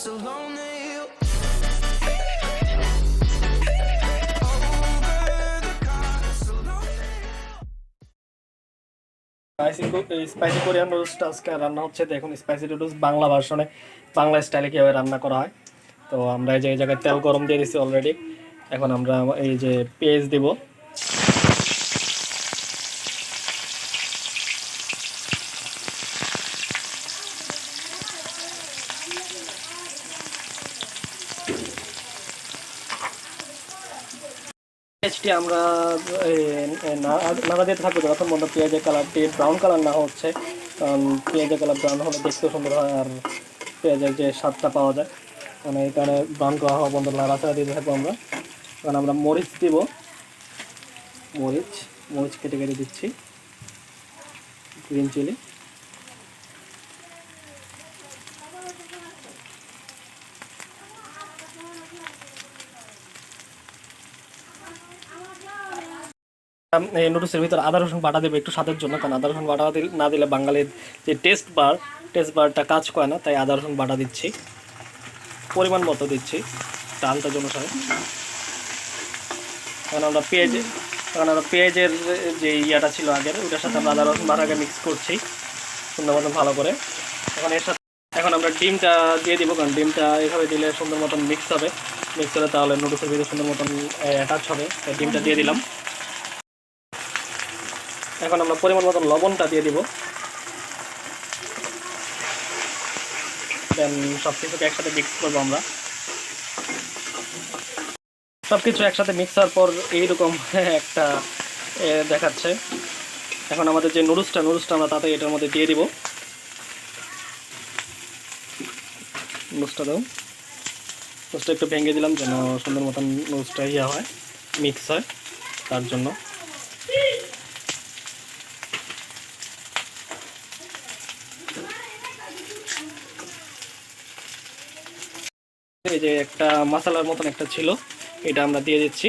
so lonely. Spicy Korean নুডলসটা আজকে রান্না হচ্ছে। দেখুন স্পাইসি নুডলস বাংলা ভার্সনে, বাংলা স্টাইলে কীভাবে রান্না করা হয়। তো আমরা এই যে এই জায়গায় তেল গরম দিয়ে দিচ্ছি অলরেডি। এখন আমরা এই যে পেঁয়াজ দিব, পেঁয়াজটি আমরা নাড়া দিতে থাকবো যখন মধ্যে পেঁয়াজের কালারটি ব্রাউন কালার না হচ্ছে, কারণ পেঁয়াজের কালার ব্রাউন হলে দেখতেও সুন্দর হয় আর পেঁয়াজের যে স্বাদটা পাওয়া যায়, মানে এই কারণে ব্রাউন করা হওয়া বন্ধ নাড়াচাড়া দিতে থাকবো আমরা। কারণ আমরা মরিচ দিব, মরিচ কেটে কেটে দিচ্ছি, গ্রিন চিলি, এই নুডলসের ভিতরে আদা রসুন বাটা দেবো একটু স্বাদের জন্য, কারণ আদা রসুন বাটা না দিলে বাঙালির যে টেস্ট বারটা কাজ করে না, তাই আদা রসুন বাটা দিচ্ছি, পরিমাণ মতো দিচ্ছি ডালটার জন্য সবাই। কারণ আমরা পেঁয়াজের যে ইয়াটা ছিল আগের, ওটার সাথে আমরা আদা রসুন বাটাকে মিক্স করছি সুন্দর মতন ভালো করে। এখন আমরা ডিমটা দিয়ে দিব, কারণ ডিমটা এইভাবে দিলে সুন্দর মতন মিক্স হবে, মিক্স হলে তাহলে নুডলসের ভিতরে সুন্দর মতন অ্যাটাচ হবে। তাই ডিমটা দিয়ে দিলাম। এখন আমরা পরিমাণ মতন লবণটা দিয়ে দিব, দেন সব কিছুকে একসাথে মিক্স করবো আমরা। সব কিছু একসাথে মিক্স হওয়ার পর এইরকম একটা দেখাচ্ছে। এখন আমাদের যে নুডলসটা আমরা তাতে এটার মধ্যে দিয়ে দিব। নুডলসটা একটু ভেঙে দিলাম যেন সুন্দর মতন নুডলসটা হয়, মিক্স হয়, তার জন্য। এই যে একটা মশলার মতন একটা ছিল, এটা আমরা দিয়ে দিচ্ছি।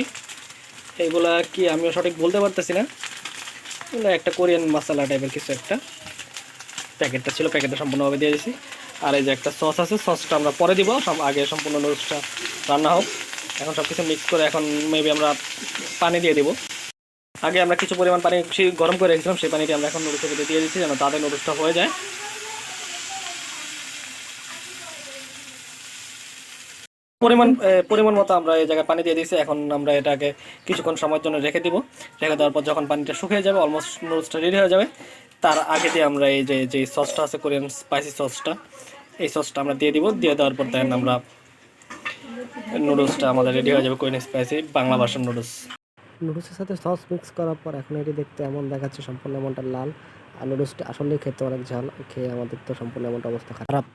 এইগুলা কি আমিও সঠিক বলতে পারতেছি না, এগুলো একটা কোরিয়ান মশলা টাইপের কিছু একটা, প্যাকেটটা ছিল, প্যাকেটটা সম্পূর্ণভাবে দিয়ে দিচ্ছি। আর এই যে একটা সস আছে, সসটা আমরা পরে দিব, আগে সম্পূর্ণ নুডলসটা রান্না হোক। এখন সব কিছু মিক্স করে এখন মেবি আমরা পানি দিয়ে দিব। আগে আমরা কিছু পরিমাণ পানি গরম করে রেখেছিলাম, সেই পানিটি আমরা এখন নুডলসের ভিতরে দিয়ে দিচ্ছি যেন তাদের নুডলসটা হয়ে যায়। পরিমাণ মতো আমরা এই জায়গায় পানি দিয়ে দিয়েছি। এখন আমরা এটাকে কিছুক্ষণ সময়ের জন্য রেখে দিব। রেখে দেওয়ার পর যখন পানিটা শুকিয়ে যাবে, অলমোস্ট নুডলসটা রেডি হয়ে যাবে, তার আগে দিয়ে আমরা এই যে সসটা আছে কোরিয়ান স্পাইসি সসটা, এই সসটা আমরা দিয়ে দিব। দিয়ে দেওয়ার পর দেন আমরা নুডলসটা আমাদের রেডি হয়ে যাবে, Korean spicy Bangla version noodles. নুডলসের সাথে সস মিক্স করার পর এখন এটি দেখতে এমন দেখাচ্ছে, সম্পূর্ণ এমনটা লাল। আর নুডলসটা আসলেই খেতে অনেক ঝাল, খেয়ে আমাদের তো সম্পূর্ণ এমনটা অবস্থা খারাপ।